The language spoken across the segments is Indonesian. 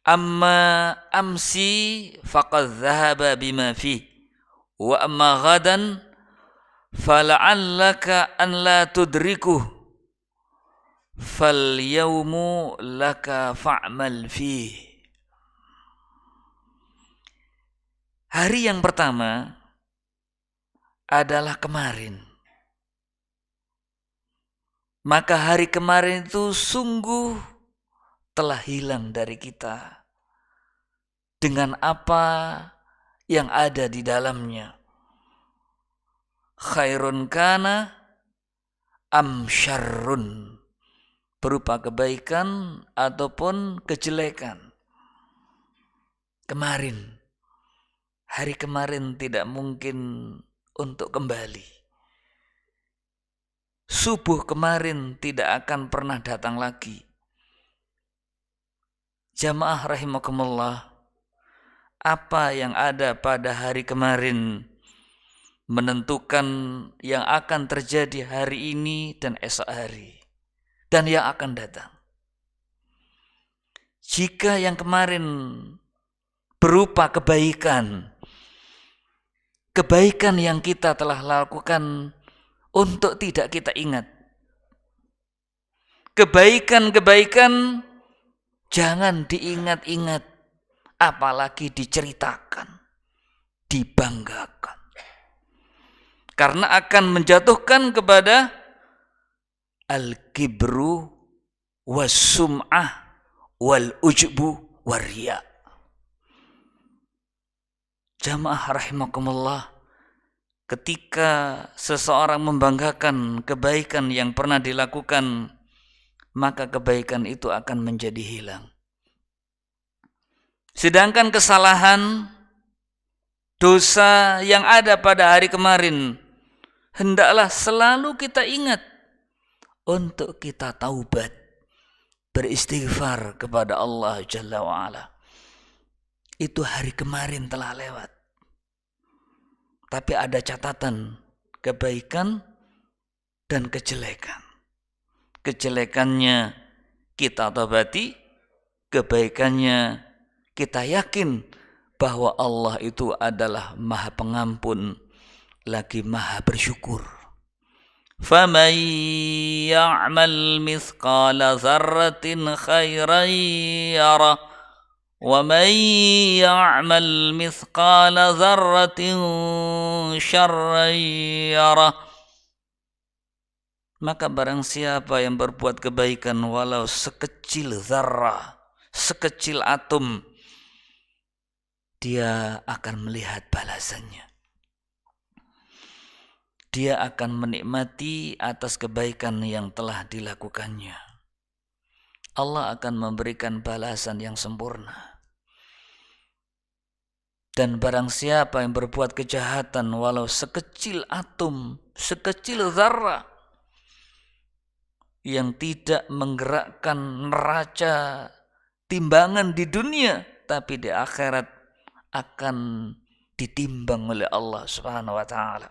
Amma amsi faqad dhahaba bima fi wa amma ghadan fala'allaka an la tudrikuh fal yawmu laka fa'mal fi. Hari yang pertama adalah kemarin. Maka hari kemarin itu sungguh telah hilang dari kita dengan apa yang ada di dalamnya. Khairun kana am syarrun, berupa kebaikan ataupun kejelekan. Kemarin, hari kemarin tidak mungkin untuk kembali. Subuh kemarin tidak akan pernah datang lagi. Jamaah rahimakumullah, apa yang ada pada hari kemarin menentukan yang akan terjadi hari ini dan esok hari dan yang akan datang. Jika yang kemarin berupa kebaikan yang kita telah lakukan untuk tidak kita ingat. Kebaikan jangan diingat-ingat, apalagi diceritakan, dibanggakan. Karena akan menjatuhkan kepada al-kibru was-sum'ah wal-ujbu war-riya. Jamaah rahimakumullah, ketika seseorang membanggakan kebaikan yang pernah dilakukan, maka kebaikan itu akan menjadi hilang. Sedangkan kesalahan, dosa yang ada pada hari kemarin, hendaklah selalu kita ingat untuk kita taubat, beristighfar kepada Allah Jalla wa'ala. Itu hari kemarin telah lewat. Tapi ada catatan kebaikan dan kejelekan. Kejelekannya kita taubati, kebaikannya kita yakin bahwa Allah itu adalah Maha Pengampun, lagi Maha Bersyukur. فَمَنْ يَعْمَلْ مِثْقَالَ ذَرَّةٍ خَيْرًا يَرَهُ وَمَنْ يَعْمَلْ مِثْقَالَ ذَرَّةٍ شَرًّا يَرَهُ. Maka barang siapa yang berbuat kebaikan walau sekecil zarrah, sekecil atom, dia akan melihat balasannya. Dia akan menikmati atas kebaikan yang telah dilakukannya. Allah akan memberikan balasan yang sempurna. Dan barang siapa yang berbuat kejahatan walau sekecil atom, sekecil zarrah, yang tidak menggerakkan neraca timbangan di dunia, tapi di akhirat akan ditimbang oleh Allah Subhanahu wa taala.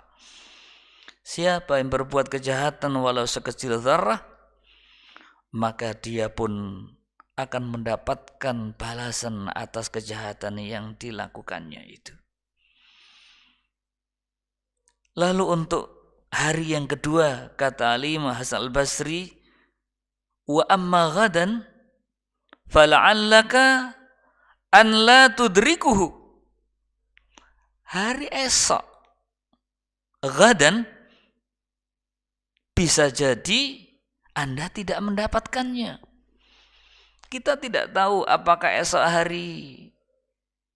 Siapa yang berbuat kejahatan walau sekecil zarrah, maka dia pun akan mendapatkan balasan atas kejahatan yang dilakukannya itu. Lalu untuk hari yang kedua, kata Al-Imam Hasan Al-Basri, wa amma ghadan fala'allaka an la tudrikuhu. Hari esok, ghadan, bisa jadi Anda tidak mendapatkannya. Kita tidak tahu apakah esok hari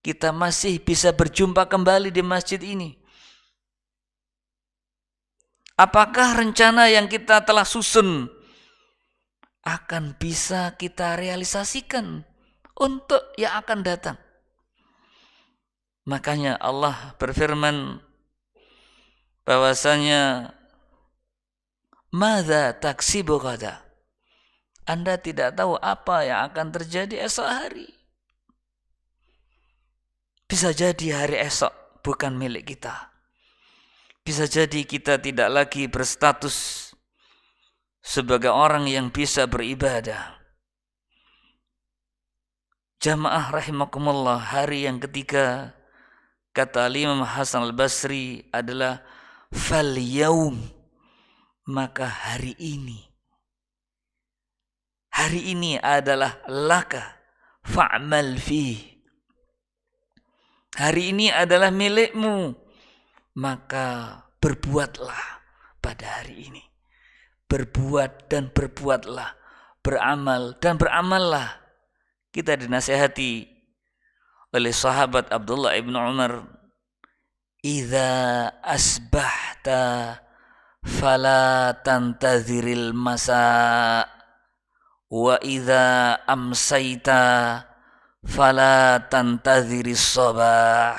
kita masih bisa berjumpa kembali di masjid ini. Apakah rencana yang kita telah susun akan bisa kita realisasikan untuk yang akan datang? Makanya Allah berfirman bahwasanya madza taksibu ghada. Anda tidak tahu apa yang akan terjadi esok hari. Bisa jadi hari esok bukan milik kita. Bisa jadi kita tidak lagi berstatus sebagai orang yang bisa beribadah. Jamaah rahimakumullah, hari yang ketiga kata Imam Hasan al-Basri adalah fal yaum, maka hari ini. Hari ini adalah laka fa'mal fi. Hari ini adalah milikmu, maka berbuatlah pada hari ini. Berbuat dan berbuatlah, beramal dan beramallah. Kita dinasihati oleh sahabat Abdullah ibn Umar, "Idza asbahta fala tantaziril masa, wa idza amsayta fala tantaziris sabah."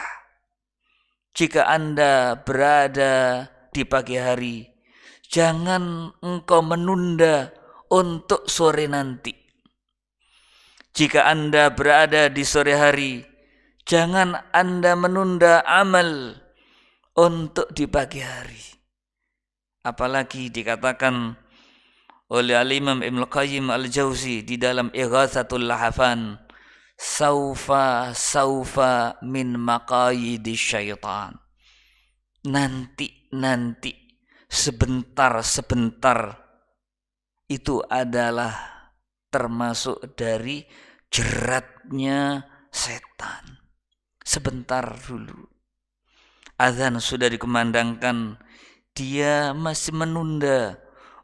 Jika Anda berada di pagi hari, jangan engkau menunda untuk sore nanti. Jika Anda berada di sore hari, jangan Anda menunda amal untuk di pagi hari. Apalagi dikatakan oleh Al-Imam Ibnu Qayyim Al-Jauzi di dalam Ighatsatul Lahafan, saufa min maqayidi syaitan. Nanti, sebentar itu adalah termasuk dari jeratnya setan. Sebentar dulu. Azan sudah dikumandangkan, dia masih menunda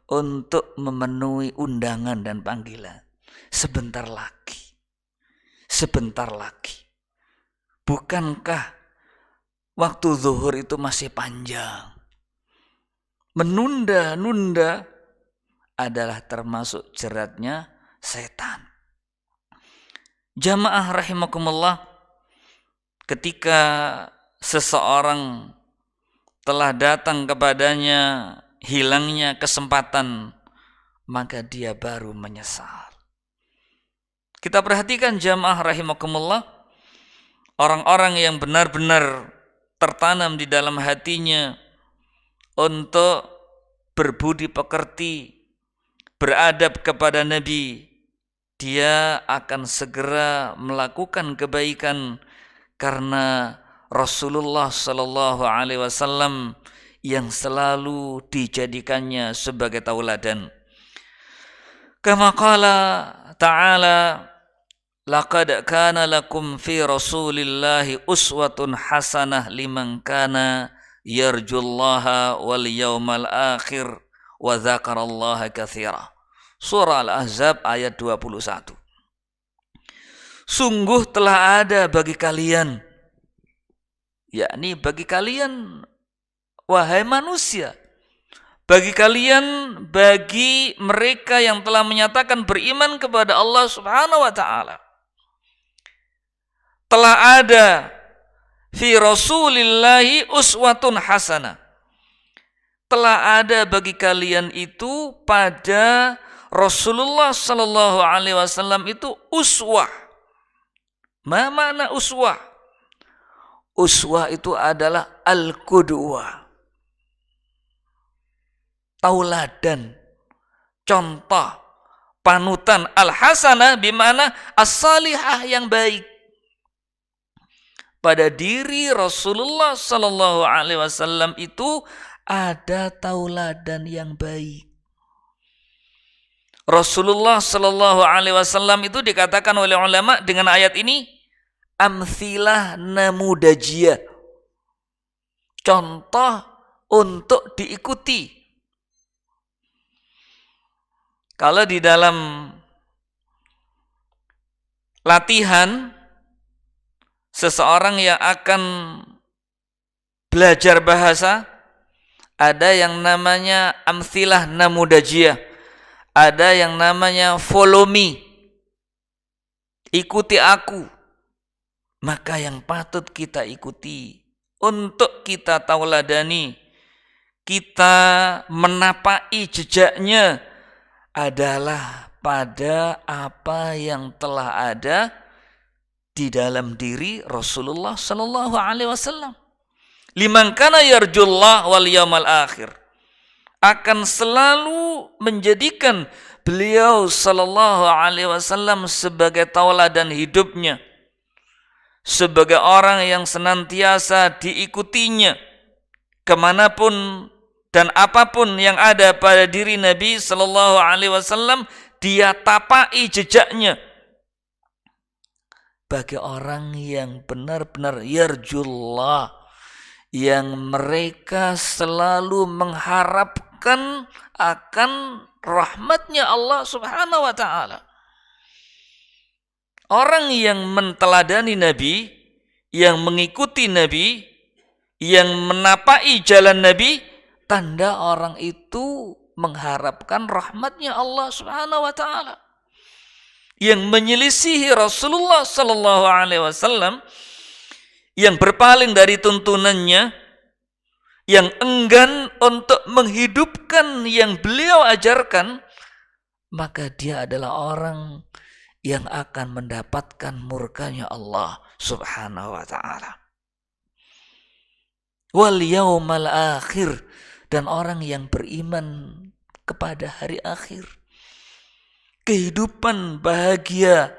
untuk memenuhi undangan dan panggilan. Sebentar lagi. Bukankah waktu zuhur itu masih panjang? Menunda-nunda adalah termasuk jeratnya setan. Jamaah rahimakumullah, ketika seseorang telah datang kepadanya hilangnya kesempatan, maka dia baru menyesal. Kita perhatikan jamaah rahimakumullah, orang-orang yang benar-benar tertanam di dalam hatinya untuk berbudi pekerti, beradab kepada Nabi, dia akan segera melakukan kebaikan karena Rasulullah sallallahu alaihi wasallam yang selalu dijadikannya sebagai tauladan. Kama qala ta'ala, laqad kana lakum fi Rasulillahi uswatun hasanah liman kana yarjullaha wal yawmal akhir wa dzakarallaha katsira. Surah Al-Ahzab ayat 21. Sungguh telah ada bagi kalian, yakni bagi kalian wahai manusia, bagi mereka yang telah menyatakan beriman kepada Allah Subhanahu wa taala, telah ada fi Rasulillahi uswatun hasanah. Telah ada bagi kalian itu pada Rasulullah sallallahu alaihi wasallam itu uswah. Ma makna uswah? Uswah itu adalah al-qudwah. Tauladan, contoh, panutan. Al-hasanah bimana as-salihah, yang baik. Pada diri Rasulullah sallallahu alaihi wasallam itu ada tauladan yang baik. Rasulullah sallallahu alaihi wasallam itu dikatakan oleh ulama dengan ayat ini amthilah namudajiyah, contoh untuk diikuti. Kalau di dalam latihan seseorang yang akan belajar bahasa, ada yang namanya amthilah namudajiyah. Ada yang namanya follow me, ikuti aku. Maka yang patut kita ikuti, untuk kita tauladani, kita menapai jejaknya adalah pada apa yang telah ada di dalam diri Rasulullah sallallahu alaihi wasallam. Liman kana yarjullah wal yawmal akhir, akan selalu menjadikan beliau sallallahu alaihi wasallam sebagai tauladan hidupnya, sebagai orang yang senantiasa diikutinya kemanapun dan apapun yang ada pada diri Nabi sallallahu alaihi wasallam, dia tapai jejaknya. Bagi orang yang benar-benar yarjullah, yang mereka selalu mengharapkan akan rahmatnya Allah subhanahu wa ta'ala. Orang yang menteladani Nabi, yang mengikuti Nabi, yang menapai jalan Nabi, tanda orang itu mengharapkan rahmatnya Allah subhanahu wa ta'ala. Yang menyelisihi Rasulullah sallallahu alaihi wasallam, yang berpaling dari tuntunannya, yang enggan untuk menghidupkan yang beliau ajarkan, maka dia adalah orang yang akan mendapatkan murkanya Allah subhanahu wa ta'ala. Wal yaumal akhir, dan orang yang beriman kepada hari akhir. Kehidupan bahagia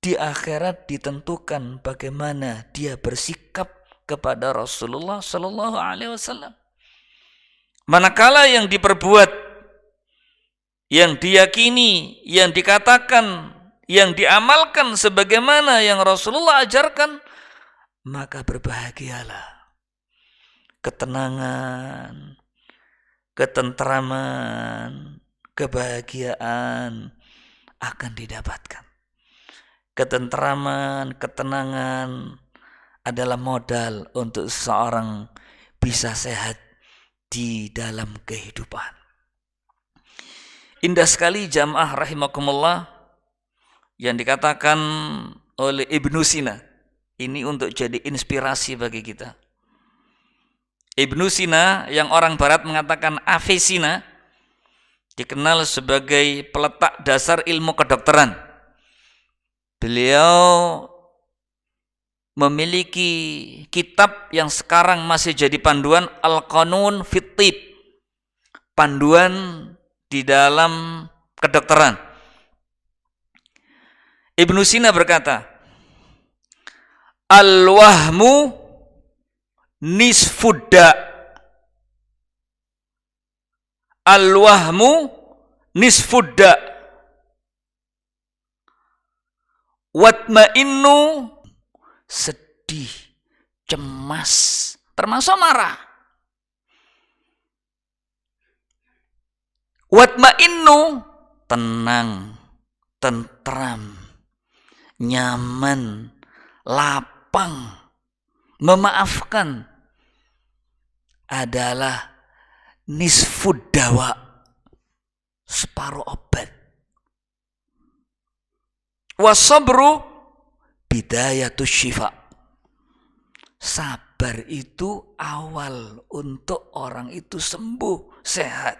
di akhirat ditentukan bagaimana dia bersikap kepada Rasulullah sallallahu alaihi wasallam. Manakala yang diperbuat, yang diyakini, yang dikatakan, yang diamalkan sebagaimana yang Rasulullah ajarkan, maka berbahagialah. Ketenangan, ketentraman, kebahagiaan akan didapatkan. Ketentraman, ketenangan adalah modal untuk seseorang bisa sehat di dalam kehidupan. Indah sekali jamaah rahimakumullah yang dikatakan oleh Ibnu Sina. Ini untuk jadi inspirasi bagi kita. Ibnu Sina, yang orang barat mengatakan Avicenna, dikenal sebagai peletak dasar ilmu kedokteran. Beliau memiliki kitab yang sekarang masih jadi panduan, Al-Qanun fit Tib, panduan di dalam kedokteran. Ibnu Sina berkata, al-wahmu nisfudda, al-wahmu nisfudda, watma'innu, sedih, cemas, termasuk marah. Watma'innu, tenang, tentram, nyaman, lapang, memaafkan adalah nisfud dawa, separuh obat. Wasabru bidayatus syifa, sabar itu awal untuk orang itu sembuh, sehat.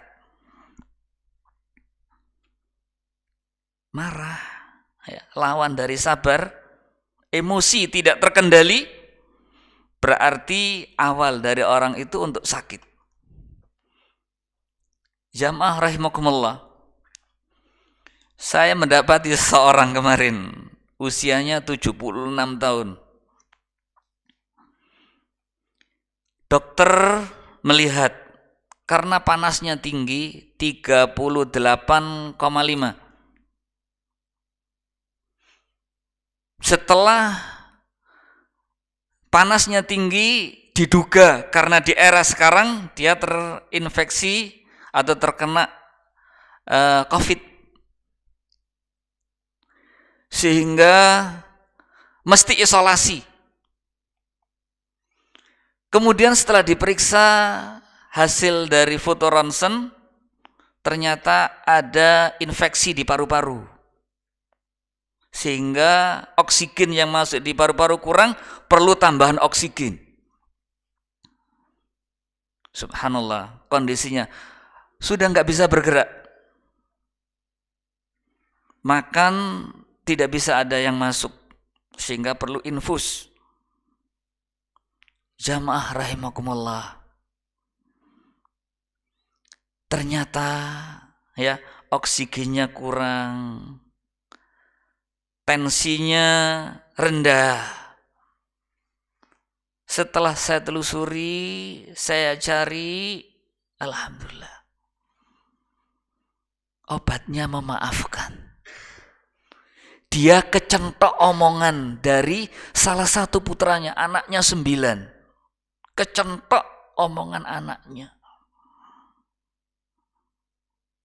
Marah, ya, lawan dari sabar, emosi tidak terkendali, berarti awal dari orang itu untuk sakit. Jamaah rahimakumullah, saya mendapati seorang kemarin, usianya 76 tahun. Dokter melihat karena panasnya tinggi 38,5. Setelah panasnya tinggi, diduga karena di era sekarang dia terinfeksi atau terkena COVID, sehingga mesti isolasi. Kemudian setelah diperiksa hasil dari foto ronsen, ternyata ada infeksi di paru-paru, sehingga oksigen yang masuk di paru-paru kurang, perlu tambahan oksigen. Subhanallah, kondisinya sudah nggak bisa bergerak, makan tidak bisa ada yang masuk, sehingga perlu infus. Jamaah rahimakumullah, ternyata ya oksigennya kurang, tensinya rendah. Setelah saya telusuri, saya cari, alhamdulillah, obatnya memaafkan. Dia kecentok omongan dari salah satu putranya, anaknya 9. Kecentok omongan anaknya.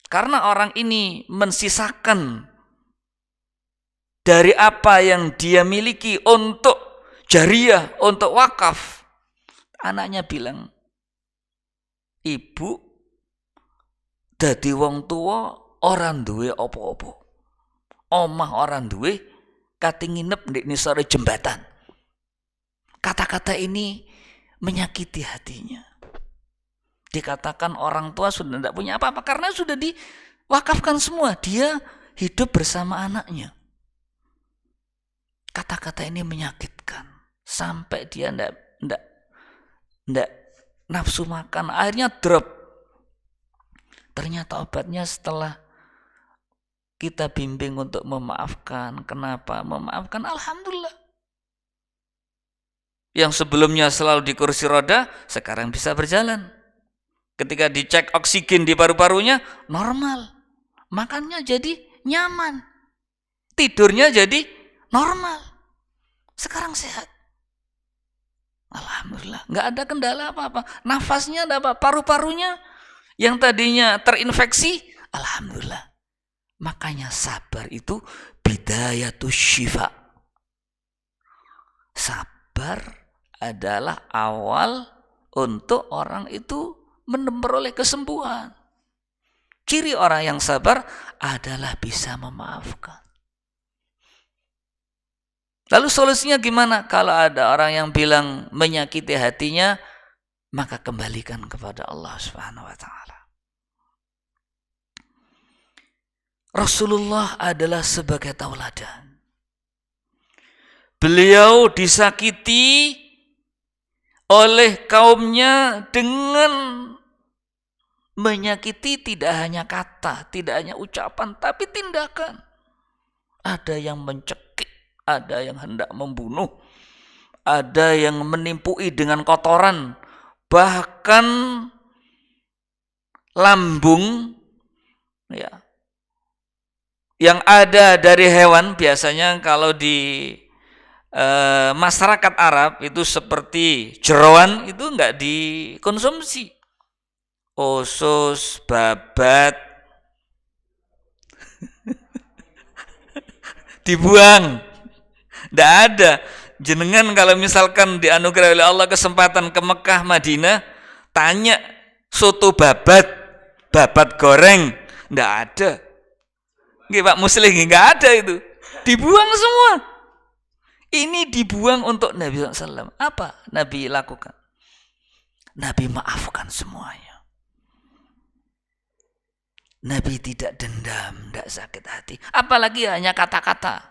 Karena orang ini mensisakan dari apa yang dia miliki untuk jariyah, untuk wakaf. Anaknya bilang, ibu dadi wong tua orang duwe opo-opo. Omah orang duwe kate nginep di nisore jembatan. Kata-kata ini menyakiti hatinya. Dikatakan orang tua sudah tidak punya apa-apa karena sudah diwakafkan semua. Dia hidup bersama anaknya. Kata-kata ini menyakitkan sampai dia tidak nafsu makan. Akhirnya drop. Ternyata obatnya setelah kita bimbing untuk memaafkan. Kenapa? Memaafkan, alhamdulillah. Yang sebelumnya selalu di kursi roda, sekarang bisa berjalan. Ketika dicek oksigen di paru-parunya, normal. Makannya jadi nyaman. Tidurnya jadi normal. Sekarang sehat. Alhamdulillah. Nggak ada kendala apa-apa. Nafasnya ada apa? Paru-parunya yang tadinya terinfeksi, alhamdulillah. Makanya sabar itu bidayatus syifa. Sabar adalah awal untuk orang itu memperoleh kesembuhan. Ciri orang yang sabar adalah bisa memaafkan. Lalu solusinya gimana? Kalau ada orang yang bilang menyakiti hatinya, maka kembalikan kepada Allah Subhanahu wa taala. Rasulullah adalah sebagai tauladan. Beliau disakiti oleh kaumnya dengan menyakiti tidak hanya kata, tidak hanya ucapan, tapi tindakan. Ada yang mencekik, ada yang hendak membunuh, ada yang menimpui dengan kotoran, bahkan lambung ya, yang ada dari hewan. Biasanya kalau di masyarakat Arab itu seperti jeroan itu enggak dikonsumsi. Usus, babat dibuang. Enggak ada. Jenengan kalau misalkan dianugerahi oleh Allah kesempatan ke Mekah, Madinah, tanya soto babat, babat goreng, enggak ada. Nggih Pak Muslim, nggak ada itu. Dibuang semua. Ini dibuang untuk Nabi SAW. Apa Nabi lakukan? Nabi maafkan semuanya. Nabi tidak dendam, tidak sakit hati. Apalagi hanya kata-kata.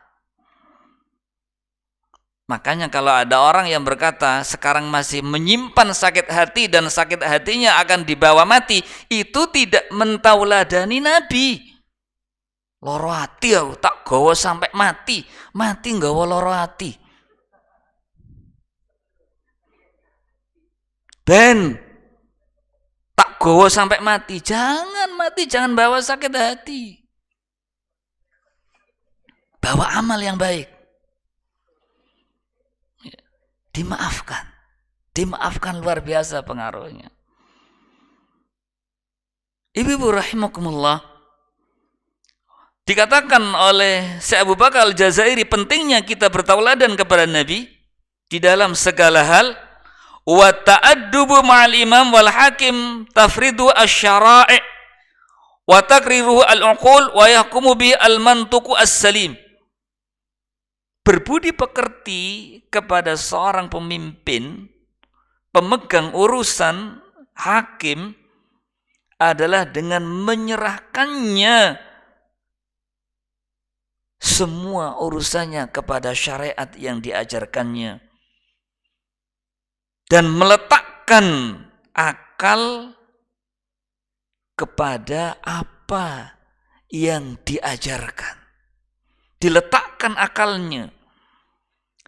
Makanya kalau ada orang yang berkata sekarang masih menyimpan sakit hati dan sakit hatinya akan dibawa mati, itu tidak mentauladani Nabi. Loro hati aku tak gawa sampai mati nggawa loro hati. Ben tak gawa sampai mati, jangan mati, jangan bawa sakit hati. Bawa amal yang baik. Dimaafkan. Dimaafkan luar biasa pengaruhnya. Ibu-ibu rahimakumullah. Dikatakan oleh Syekh Abu Bakar Al-Jazairi pentingnya kita bertauladan kepada Nabi di dalam segala hal. Wa ta'addubu ma'al imam wal hakim tafridu asy-syara'i' wa takriruhu al-uqul wa yahkumu bi al-mantuqu as-salim. Berbudi pekerti kepada seorang pemimpin, pemegang urusan, hakim adalah dengan menyerahkannya semua urusannya kepada syariat yang diajarkannya dan meletakkan akal kepada apa yang diajarkan, diletakkan akalnya.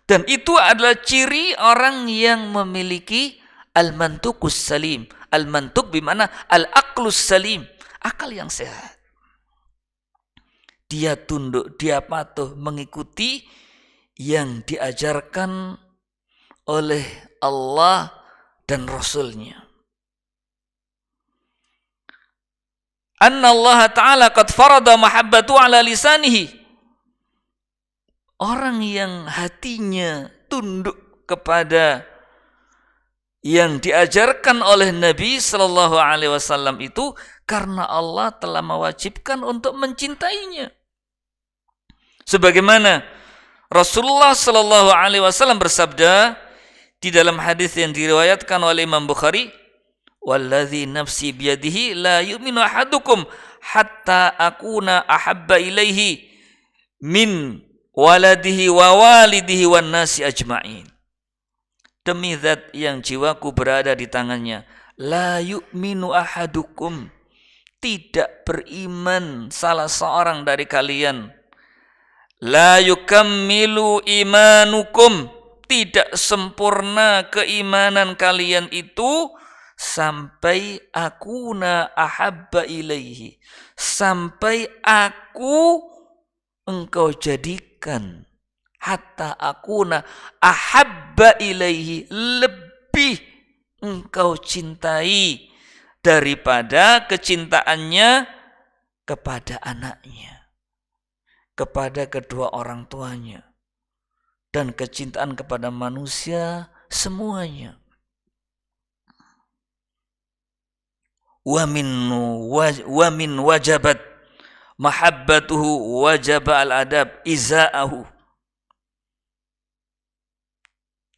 Dan itu adalah ciri orang yang memiliki al-mantuqus salim. Al-mantuq bimana al-aqlus salim, akal yang sehat. Dia tunduk, dia patuh mengikuti yang diajarkan oleh Allah dan Rasulnya. Anna Allah Ta'ala qad farada mahabbatu ala lisanihi. Orang yang hatinya tunduk kepada yang diajarkan oleh Nabi Sallallahu Alaihi Wasallam itu karena Allah telah mewajibkan untuk mencintainya. Sebagaimana Rasulullah Sallallahu Alaihi Wasallam bersabda di dalam hadis yang diriwayatkan oleh Imam Bukhari, "Walladzi nafsi biyadihi la yu'minu ahadukum hatta akuna ahabba ilaihi min waladihi wa walidihi wan nasi ajma'in." Demi zat yang jiwaku berada di tangannya, la yu'minu ahadukum, tidak beriman salah seorang dari kalian, la yukammilu imanukum, tidak sempurna keimanan kalian itu sampai akuna ahabba ilaihi, sampai aku engkau jadikan, hatta akuna ahabba ilaihi, lebih engkau cintai daripada kecintaannya kepada anaknya, kepada kedua orang tuanya, dan kecintaan kepada manusia semuanya. Wa min wajabat mahabbatuhu wajaba al-adab iza'ahu.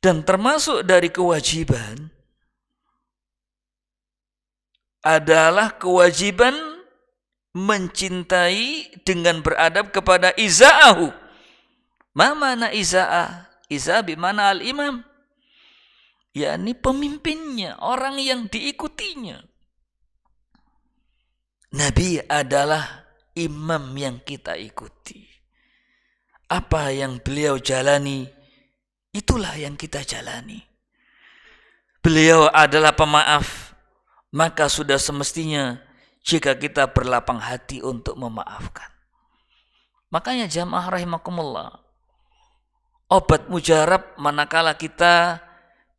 Dan termasuk dari kewajiban adalah kewajiban mencintai dengan beradab kepada iza'ahu. Ma mana iza'ah? Iza'ah bimana al-imam, yakni pemimpinnya, orang yang diikutinya. Nabi adalah imam yang kita ikuti. Apa yang beliau jalani, itulah yang kita jalani. Beliau adalah pemaaf, maka sudah semestinya jika kita berlapang hati untuk memaafkan. Makanya jamaah rahimakumullah, obat mujarab manakala kita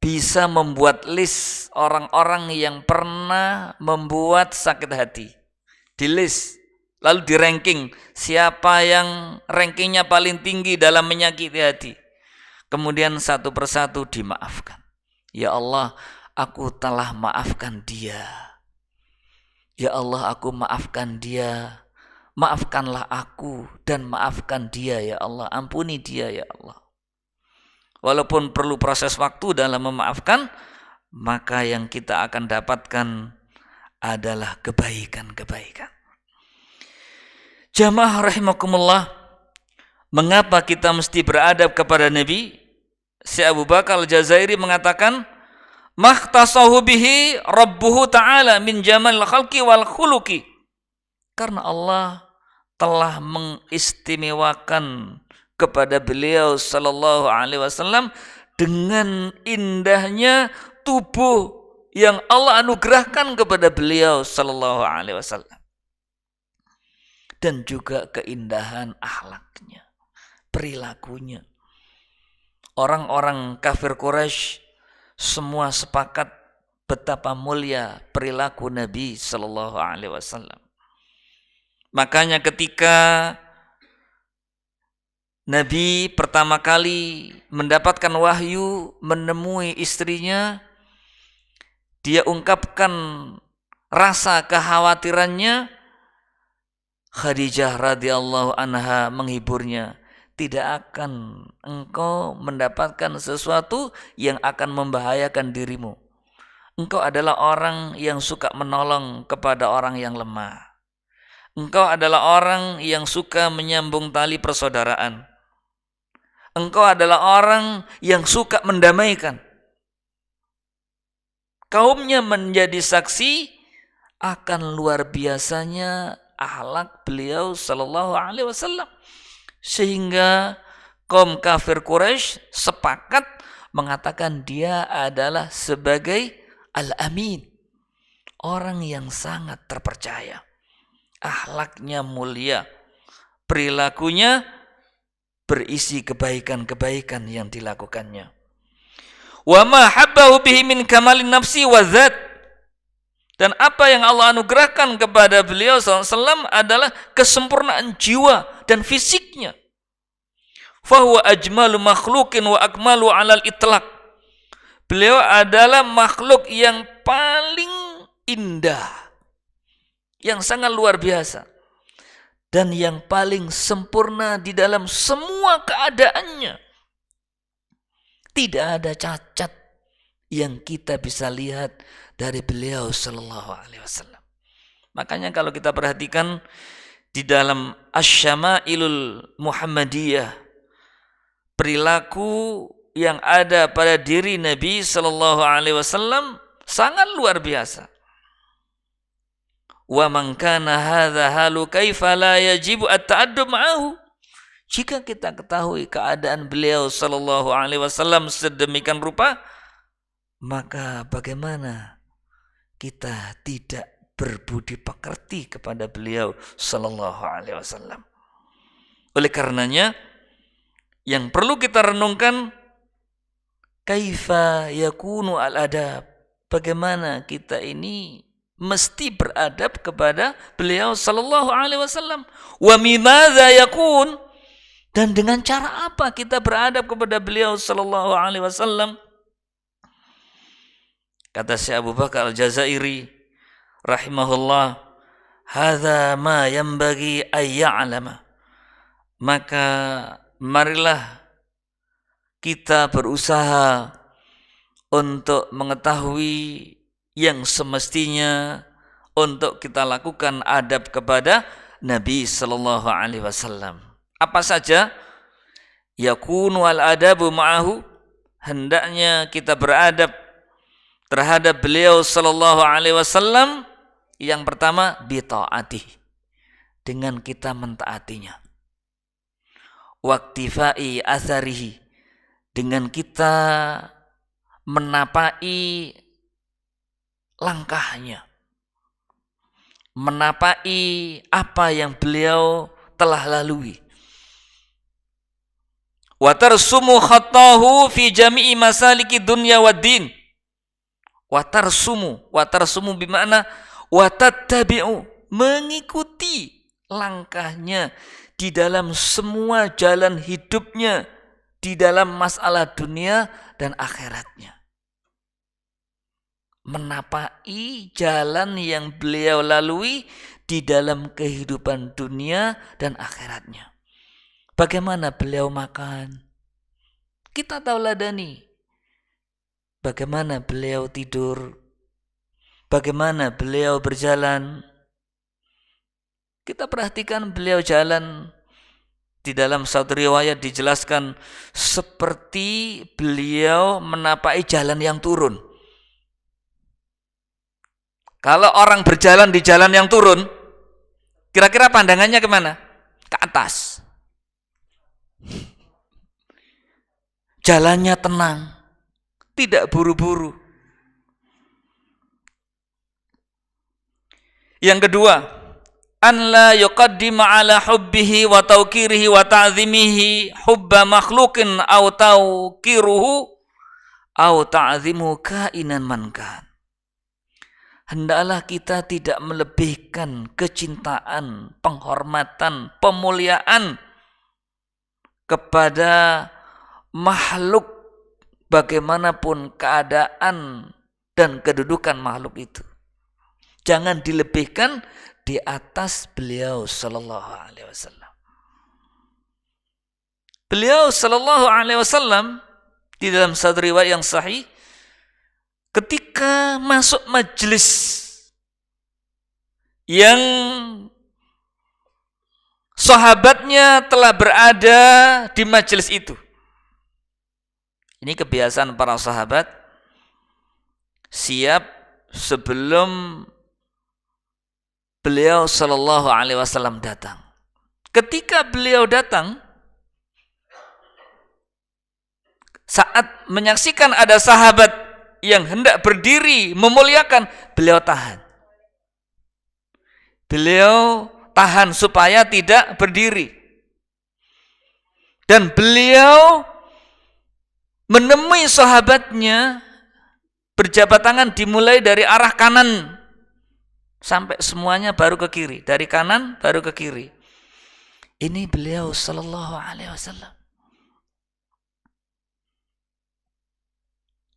bisa membuat list orang-orang yang pernah membuat sakit hati. Di list, lalu di ranking siapa yang rankingnya paling tinggi dalam menyakiti hati. Kemudian satu persatu dimaafkan. Ya Allah, aku telah maafkan dia. Ya Allah, aku maafkan dia. Maafkanlah aku dan maafkan dia ya Allah. Ampuni dia ya Allah. Walaupun perlu proses waktu dalam memaafkan, maka yang kita akan dapatkan adalah kebaikan-kebaikan. Jamaah rahimakumullah, mengapa kita mesti beradab kepada Nabi? Si Abu Bakar Al-Jazairi mengatakan, "Makhtasahu bihi Rabbuhu ta'ala min jamal khalqi wal khuluqi." Karena Allah telah mengistimewakan kepada beliau sallallahu alaihi wasallam dengan indahnya tubuh yang Allah anugerahkan kepada beliau sallallahu alaihi wasallam, dan juga keindahan akhlaknya, perilakunya. Orang-orang kafir Quraisy semua sepakat betapa mulia perilaku Nabi sallallahu alaihi wasallam. Makanya ketika Nabi pertama kali mendapatkan wahyu menemui istrinya, dia ungkapkan rasa kekhawatirannya. Khadijah radhiyallahu anha menghiburnya, tidak akan engkau mendapatkan sesuatu yang akan membahayakan dirimu. Engkau adalah orang yang suka menolong kepada orang yang lemah. Engkau adalah orang yang suka menyambung tali persaudaraan. Engkau adalah orang yang suka mendamaikan. Kaumnya menjadi saksi akan luar biasanya akhlak beliau sallallahu alaihi wasallam. Sehingga kaum kafir Quraisy sepakat mengatakan dia adalah sebagai al-amin, orang yang sangat terpercaya. Akhlaknya mulia, perilakunya berisi kebaikan-kebaikan yang dilakukannya. Wa ma habbahu bihi min kamalin nafsi wa dzat. Dan apa yang Allah anugerahkan kepada beliau SAW adalah kesempurnaan jiwa dan fisiknya. Fahuwa ajmalu makhlukin wa akmalu alal itlaq. Beliau adalah makhluk yang paling indah, yang sangat luar biasa, dan yang paling sempurna di dalam semua keadaannya. Tidak ada cacat yang kita bisa lihat dari beliau sallallahu alaihi wasallam. Makanya kalau kita perhatikan di dalam Asy-Syama'ilul Muhammadiyah, perilaku yang ada pada diri Nabi sallallahu alaihi wasallam sangat luar biasa. Wa man kana hadza halu kaifa la yajibu at-ta'addub ma'ahu. Jika kita ketahui keadaan beliau sallallahu alaihi wasallam sedemikian rupa, maka bagaimana kita tidak berbudi pekerti kepada beliau sallallahu alaihi wasallam. Oleh karenanya, yang perlu kita renungkan, kaifa yakunu al-adab, bagaimana kita ini mesti beradab kepada beliau sallallahu alaihi wasallam. Wa mimadza yakun, dan dengan cara apa kita beradab kepada beliau sallallahu alaihi wasallam? Kata Syekh Abu Bakar Al-Jazairi rahimahullah, hadza ma yanbaghi ay ya'lama. Maka marilah kita berusaha untuk mengetahui yang semestinya untuk kita lakukan adab kepada Nabi sallallahu alaihi wasallam. Apa saja? Yakunu al-adabu ma'ahu, hendaknya kita beradab terhadap beliau sallallahu alaihi wasallam. Yang pertama, bi ta'ati, dengan kita mentaatinya. Waqtifai atharihi, dengan kita menapai langkahnya, menapai apa yang beliau telah lalui. Wa tarsumu khattahu fi jami'i masaliki dunya wad din. Watarsumu bermakna watattabi'u, mengikuti langkahnya di dalam semua jalan hidupnya, di dalam masalah dunia dan akhiratnya. Menapai jalan yang beliau lalui di dalam kehidupan dunia dan akhiratnya. Bagaimana beliau makan, kita tauladani. Bagaimana beliau tidur, bagaimana beliau berjalan. Kita perhatikan beliau jalan, di dalam satu riwayat dijelaskan seperti beliau menapai jalan yang turun. Kalau orang berjalan di jalan yang turun, kira-kira pandangannya kemana? Ke atas. Jalannya tenang, tidak buru-buru. Yang kedua, an la yuqaddima ala hubbihi wa tawqirihi wa ta'zimihi hubba makhluqin aw tawqiruhu aw ta'zimu kainan man kan. Hendaklah kita tidak melebihkan kecintaan, penghormatan, pemuliaan kepada makhluk bagaimanapun keadaan dan kedudukan makhluk itu. Jangan dilebihkan di atas beliau sallallahu alaihi wasallam. Beliau sallallahu alaihi wasallam di dalam satu riwayat yang sahih, ketika masuk majelis yang sahabatnya telah berada di majelis itu. Ini kebiasaan para sahabat, siap sebelum beliau sallallahu alaihi wasallam datang. Ketika beliau datang, saat menyaksikan ada sahabat yang hendak berdiri memuliakan, beliau tahan. Beliau tahan supaya tidak berdiri. Dan beliau menemui sahabatnya, berjabat tangan dimulai dari arah kanan sampai semuanya baru ke kiri, dari kanan baru ke kiri. Ini beliau sallallahu alaihi wasallam.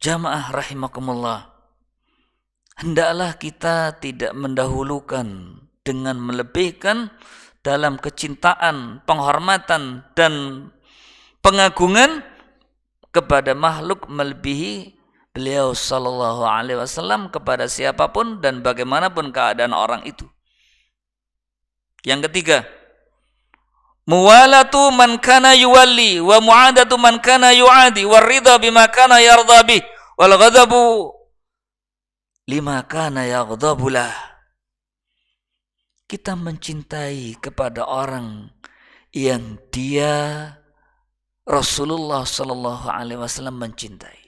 Jamaah rahimakumullah, hendaklah kita tidak mendahulukan dengan melebihkan dalam kecintaan, penghormatan dan pengagungan kepada makhluk melebihi beliau sallallahu alaihi wasallam kepada siapapun dan bagaimanapun keadaan orang itu. Yang ketiga, muwalatu man kana yuwalli wa mu'adatu man kana yu'adi wa ridha bima kana yarda bih wal ghadabu lima kana yaghdabulah. Kita mencintai kepada orang yang dia Rasulullah sallallahu alaihi wasallam mencintai.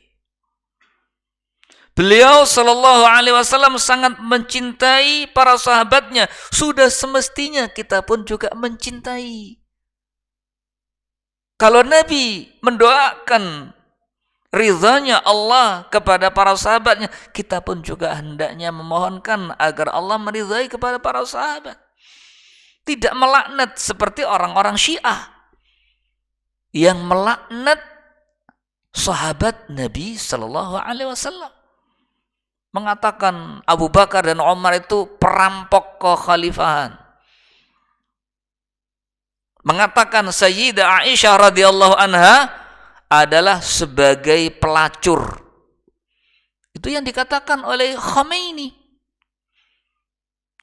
Beliau sallallahu alaihi wasallam sangat mencintai para sahabatnya. Sudah semestinya kita pun juga mencintai. Kalau Nabi mendoakan ridhanya Allah kepada para sahabatnya, kita pun juga hendaknya memohonkan agar Allah meridhai kepada para sahabat. Tidak melaknat seperti orang-orang Syiah yang melaknat sahabat Nabi sallallahu alaihi wasallam. Mengatakan Abu Bakar dan Umar itu perampok kekhalifahan. Mengatakan Sayyidah Aisyah radhiyallahu anha adalah sebagai pelacur. Itu yang dikatakan oleh Khomeini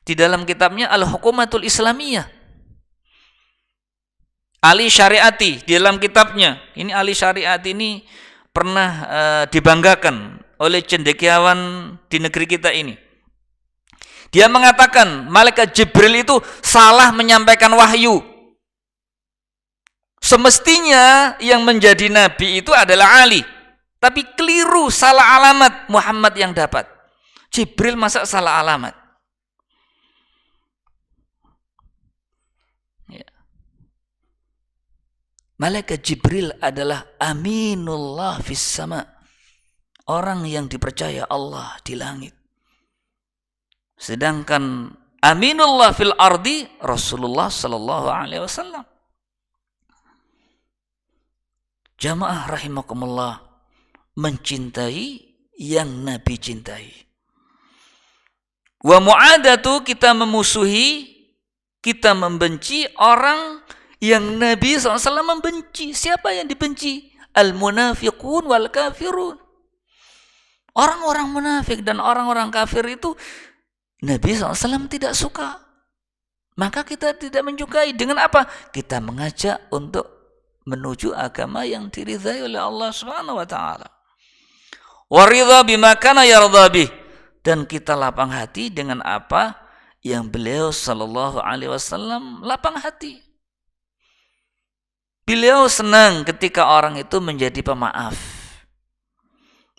di dalam kitabnya Al-Hukumatul Islamiyah. Ali Syariati di dalam kitabnya, ini Ali Syariati ini pernah dibanggakan oleh cendekiawan di negeri kita ini. Dia mengatakan malaikat Jibril itu salah menyampaikan wahyu. Semestinya yang menjadi nabi itu adalah Ali, tapi keliru, salah alamat Muhammad yang dapat. Jibril masa salah alamat? Ya. Malaikat Jibril adalah aminullah fis sama, orang yang dipercaya Allah di langit. Sedangkan aminullah fil ardi Rasulullah sallallahu alaihi wasallam. Jamaah rahimakumullah, mencintai yang Nabi cintai. Wa mu'adatu, kita memusuhi, kita membenci orang yang Nabi SAW membenci. Siapa yang dibenci? Al-munafiqun wal kafirun. Orang-orang munafik dan orang-orang kafir itu Nabi SAW tidak suka. Maka kita tidak menyukai. Dengan apa? Kita mengajak untuk menuju agama yang diridhai oleh Allah Subhanahu wa taala. Wa ridha bima kana yarda bih, dan kita lapang hati dengan apa yang beliau sallallahu alaihi wasallam lapang hati. Beliau senang ketika orang itu menjadi pemaaf,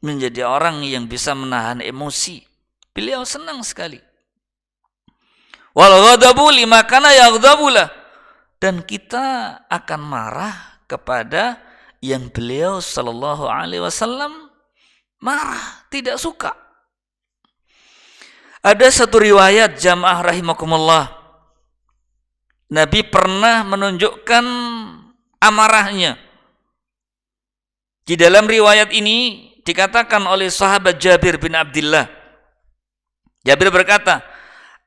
menjadi orang yang bisa menahan emosi. Beliau senang sekali. Wal ghadabu lima kana yaghdabulah, dan kita akan marah kepada yang beliau sallallahu alaihi wasallam marah, tidak suka. Ada satu riwayat, jamaah rahimakumullah, Nabi pernah menunjukkan amarahnya. Di dalam riwayat ini dikatakan oleh sahabat Jabir bin Abdullah. Jabir berkata,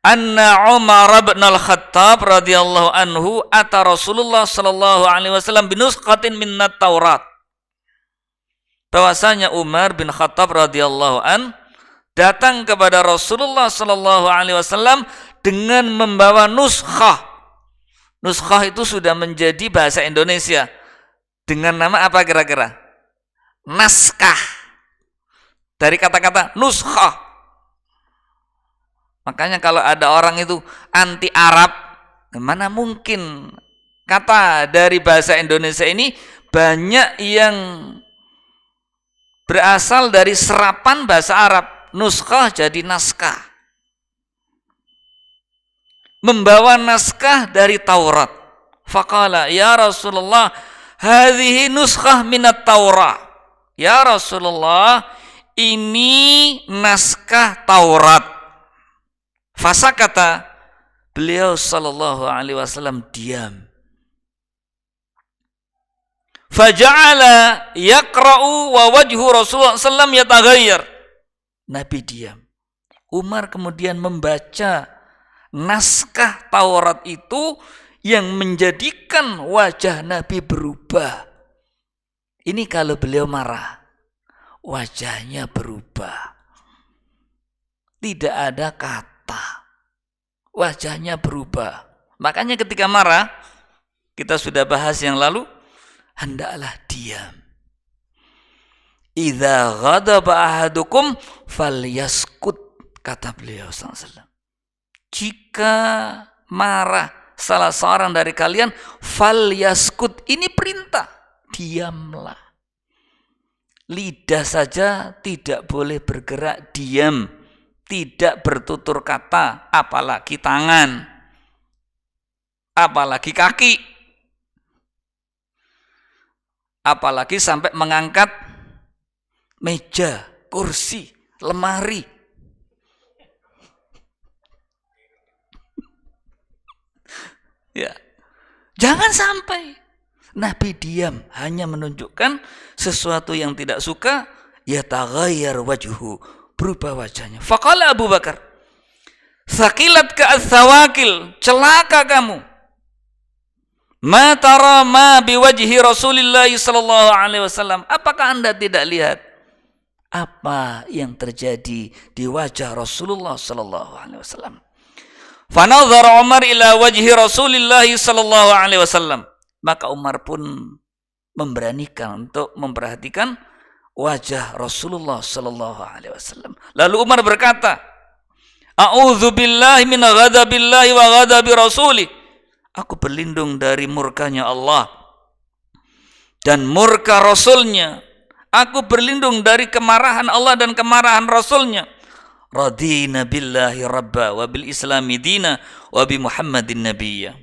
anna Umar bin al-Khattab radhiyallahu anhu ata Rasulullah sallallahu alaihi wasallam binusqatin minnat Taurat. Bahwasanya Umar bin Khattab radhiyallahu an datang kepada Rasulullah sallallahu alaihi wasallam dengan membawa nuskhah. Nuskhah itu sudah menjadi bahasa Indonesia dengan nama apa kira-kira? Naskah. Dari kata-kata nuskhah. Makanya kalau ada orang itu anti Arab, mana mungkin kata dari bahasa Indonesia ini banyak yang berasal dari serapan bahasa Arab. Nuskhah jadi naskah. Membawa naskah dari Taurat. Faqala ya Rasulullah, hadhihi nuskhah minat Taurat. Ya Rasulullah, ini naskah Taurat. Fasa kata beliau sallallahu alaihi wasallam diam. Faja'ala yaqra'u wa wajhu Rasulullah sallam yataghayyar. Nabi diam. Umar kemudian membaca naskah Taurat itu yang menjadikan wajah Nabi berubah. Ini kalau beliau marah, wajahnya berubah. Tidak ada kata, wajahnya berubah. Makanya ketika marah, kita sudah bahas yang lalu, hendaklah diam. Idza ghadaba ahadukum falyaskut, kata beliau SAW. Jika marah salah seorang dari kalian, falyaskut, ini perintah, diamlah. Lidah saja tidak boleh bergerak, diam. Tidak bertutur kata, apalagi tangan, apalagi kaki, apalagi sampai mengangkat meja, kursi, lemari. Ya, jangan sampai. Nabi diam, hanya menunjukkan sesuatu yang tidak suka, ya taghayyar wajhu, berubah wajahnya. Faqala Abu Bakar, sakilat ka'athawakil, celaka kamu. Ma tara ma biwajhi Rasulillah sallallahu alaihi wasallam. Apakah Anda tidak lihat apa yang terjadi di wajah Rasulullah sallallahu alaihi wasallam? Fanadhara Umar ila wajhi Rasulillah sallallahu alaihi wasallam. Maka Umar pun memberanikan untuk memperhatikan wajah Rasulullah sallallahu alaihi wasallam. Lalu Umar berkata, "A'udzu billahi min ghadabillahi wa ghadabi rasulih." Aku berlindung dari murkanya Allah dan murka Rasulnya. Aku berlindung dari kemarahan Allah dan kemarahan Rasulnya. Radina billahi rabba wa bil islami dina wa bi Muhammadin nabiyya.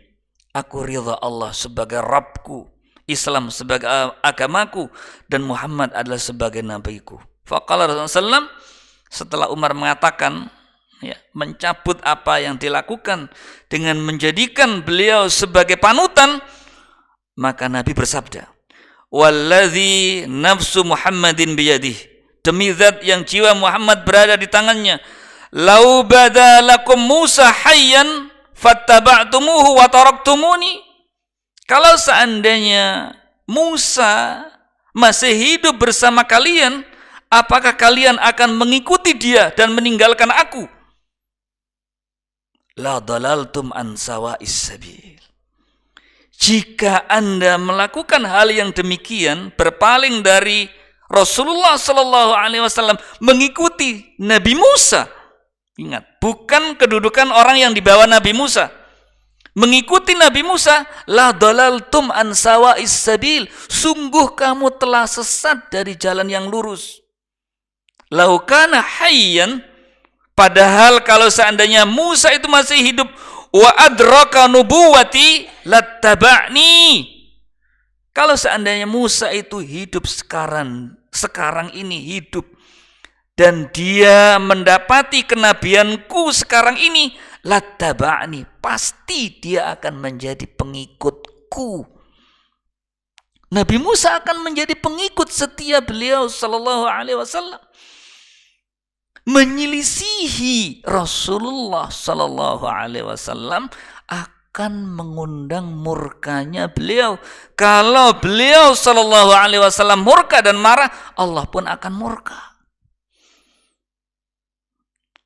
Aku ridha Allah sebagai Rabbku, Islam sebagai agamaku, dan Muhammad adalah sebagai nabiku. Faqala Rasulullah SAW, setelah Umar mengatakan, ya, mencabut apa yang dilakukan dengan menjadikan beliau sebagai panutan, maka Nabi bersabda, walladzi nafsu Muhammadin biyadih, demi zat yang jiwa Muhammad berada di tangannya, lau badalakum Musa hayyan fattaba'tumuhu wa taraktumuni. Kalau seandainya Musa masih hidup bersama kalian, apakah kalian akan mengikuti dia dan meninggalkan aku? La dalaltum an sawa'is sabil. Jika Anda melakukan hal yang demikian, berpaling dari Rasulullah sallallahu alaihi wasallam, mengikuti Nabi Musa. Ingat, bukan kedudukan orang yang dibawa Nabi Musa. Mengikuti Nabi Musa, la dalaltum an sawa'is sabil. Sungguh kamu telah sesat dari jalan yang lurus. Lau kana hayyan, padahal kalau seandainya Musa itu masih hidup, wa adraka nubuwati lattaba'ni. Kalau seandainya Musa itu hidup sekarang ini hidup, dan dia mendapati kenabianku sekarang ini, lattaba'ni, pasti dia akan menjadi pengikutku. Nabi Musa akan menjadi pengikut setia beliau sallallahu alaihi wasallam. Menyelisihi Rasulullah sallallahu alaihi wasallam akan mengundang murkanya beliau. Kalau beliau sallallahu alaihi wasallam murka dan marah, Allah pun akan murka.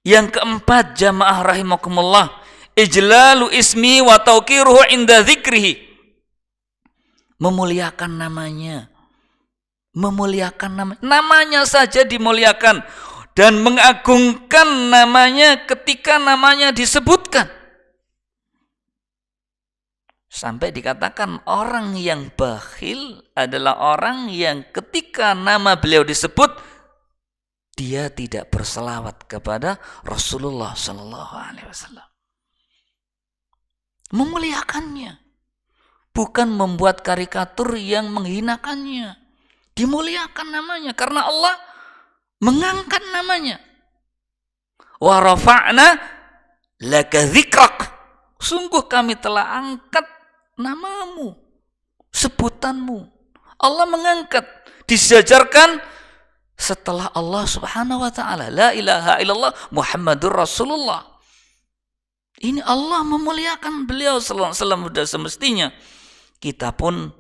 Yang keempat, jamaah rahimakumullah, ijlalu ismihi wa tauqiruhu inda dzikrihi. Memuliakan namanya. Memuliakan namanya saja dimuliakan. dan mengagungkan namanya ketika namanya disebutkan. Sampai dikatakan orang yang bakhil adalah orang yang ketika nama beliau disebut, dia tidak berselawat kepada Rasulullah Sallallahu Alaihi Wasallam. Memuliakannya, bukan membuat karikatur yang menghinakannya. Dimuliakan namanya karena Allah mengangkat namanya. Wa rafa'na laka dzikrak. Sungguh kami telah angkat namamu, sebutanmu. Allah mengangkat, disejajarkan setelah Allah Subhanahu wa taala. La ilaha illallah Muhammadur Rasulullah. Ini Allah memuliakan beliau sallallahu alaihi wasallam. Sudah semestinya kita pun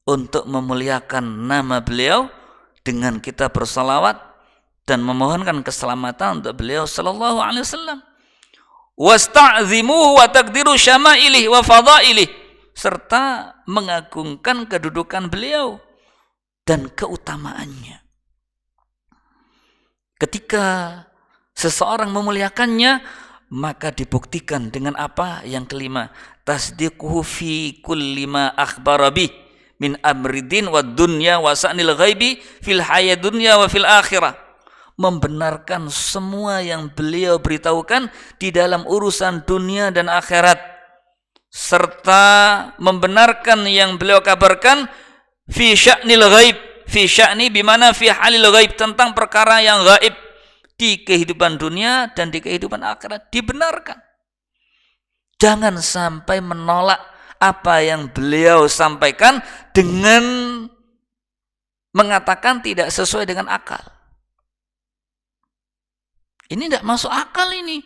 untuk memuliakan nama beliau dengan kita bersalawat dan memohonkan keselamatan untuk beliau sallallahu alaihi wasallam. Wasta'zimuhu wa taqdiru syama'ilih wa fadailih, serta mengagungkan kedudukan beliau dan keutamaannya. Ketika seseorang memuliakannya, maka dibuktikan dengan apa? Yang kelima, tasdiquhu fi kulli ma akhbara bih min amridin wa dunya wa sa'nil ghaibi fil hayat dunya wa fil akhirah. Membenarkan semua yang beliau beritahukan di dalam urusan dunia dan akhirat, serta membenarkan yang beliau kabarkan fi sya'nil ghaib, fi sya'ni bimana fi halil ghaib, tentang perkara yang gaib di kehidupan dunia dan di kehidupan akhirat, dibenarkan. Jangan sampai menolak apa yang beliau sampaikan dengan mengatakan tidak sesuai dengan akal. Ini tidak masuk akal ini.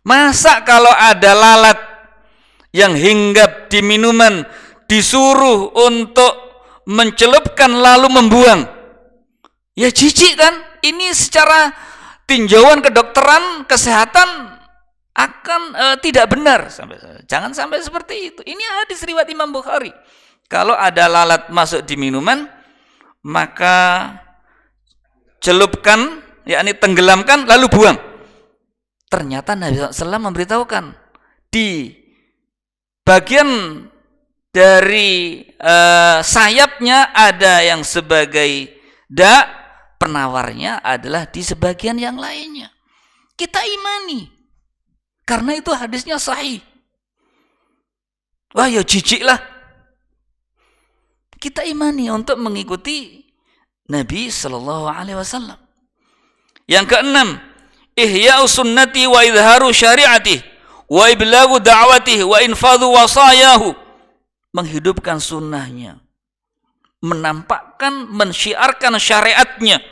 Masa kalau ada lalat yang hinggap di minuman disuruh untuk mencelupkan lalu membuang? Ya jijik kan? Ini secara tinjauan kedokteran, kesehatan akan tidak benar. Jangan sampai seperti itu. Ini hadis riwayat Imam Bukhari. Kalau ada lalat masuk di minuman, maka celupkan, yakni tenggelamkan lalu buang. Ternyata Nabi SAW memberitahukan di bagian dari sayapnya ada yang sebagai penawarnya adalah di sebagian yang lainnya. Kita imani karena itu hadisnya sahih. Wah ya jijik lah. Kita imani untuk mengikuti Nabi Sallallahu Alaihi Wasallam. Yang keenam, ihya'u sunnati wa idharu syari'atih wa iblagu da'watih wa infadhu wasayahu. Menghidupkan sunnahnya, menampakkan, mensyiarkan syariatnya,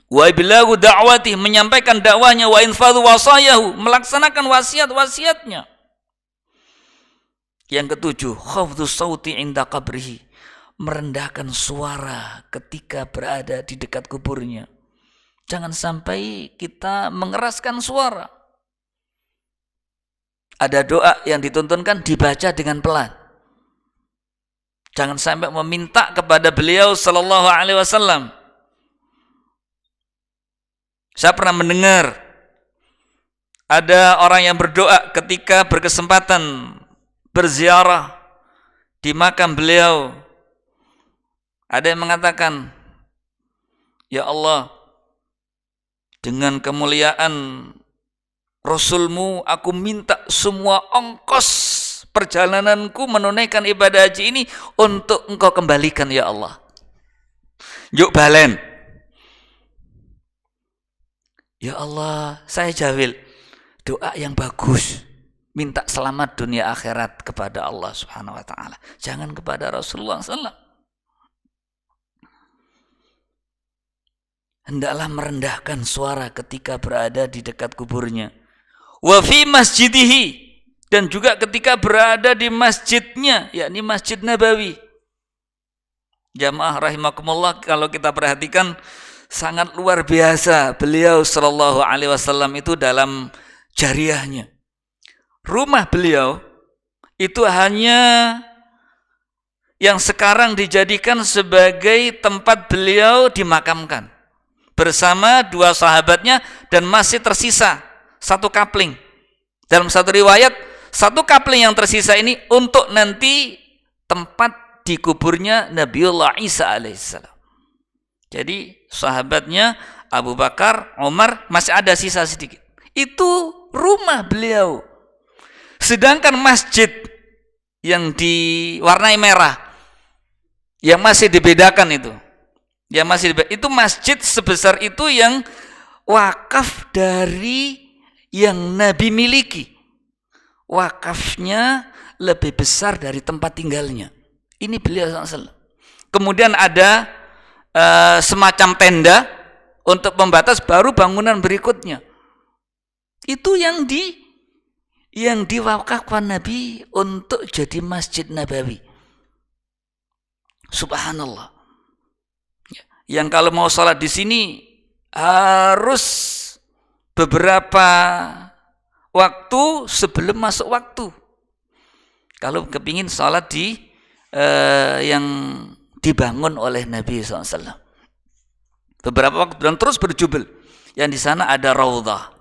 wa iblagu da'watih, menyampaikan dakwahnya, wa infadhu wasayahu, melaksanakan wasiat-wasiatnya. Yang ketujuh, khafdhu sauti inda qabrihi, merendahkan suara ketika berada di dekat kuburnya. Jangan sampai kita mengeraskan suara. Ada doa yang dituntunkan dibaca dengan pelan. Jangan sampai meminta kepada beliau sallallahu alaihi wasallam. Saya pernah mendengar ada orang yang berdoa ketika berkesempatan berziarah di makam beliau. Ada yang mengatakan, ya Allah, dengan kemuliaan Rasulmu, aku minta semua ongkos perjalananku menunaikan ibadah haji ini untuk Engkau kembalikan ya Allah. Yuk balen. Ya Allah, saya jawil doa yang bagus. Minta selamat dunia akhirat kepada Allah Subhanahu wa taala. Jangan kepada Rasulullah SAW. Hendaklah merendahkan suara ketika berada di dekat kuburnya. Wa fi masjidihi, dan juga ketika berada di masjidnya, yakni Masjid Nabawi. Jamaah rahimakumullah, kalau kita perhatikan sangat luar biasa beliau sallallahu alaihi wasallam itu dalam jariahnya. Rumah beliau itu hanya yang sekarang dijadikan sebagai tempat beliau dimakamkan. bersama dua sahabatnya dan masih tersisa satu kapling. Dalam satu riwayat, satu kapling yang tersisa ini untuk nanti tempat dikuburnya Nabiullah Isa alaihissalam. Jadi sahabatnya Abu Bakar, Umar masih ada sisa sedikit. Itu rumah beliau. Sedangkan masjid yang diwarnai merah, yang masih dibedakan itu, itu masjid sebesar itu yang wakaf dari yang Nabi miliki. Wakafnya lebih besar dari tempat tinggalnya. Ini beliau SAW. Kemudian ada semacam tenda untuk pembatas, baru bangunan berikutnya. Itu yang diwakafkan Nabi untuk jadi Masjid Nabawi. Subhanallah. Yang kalau mau sholat di sini harus beberapa waktu sebelum masuk waktu. Kalau kepingin sholat di yang dibangun oleh Nabi SAW. Beberapa waktu dan terus berjubel. Yang di sana ada raudhah.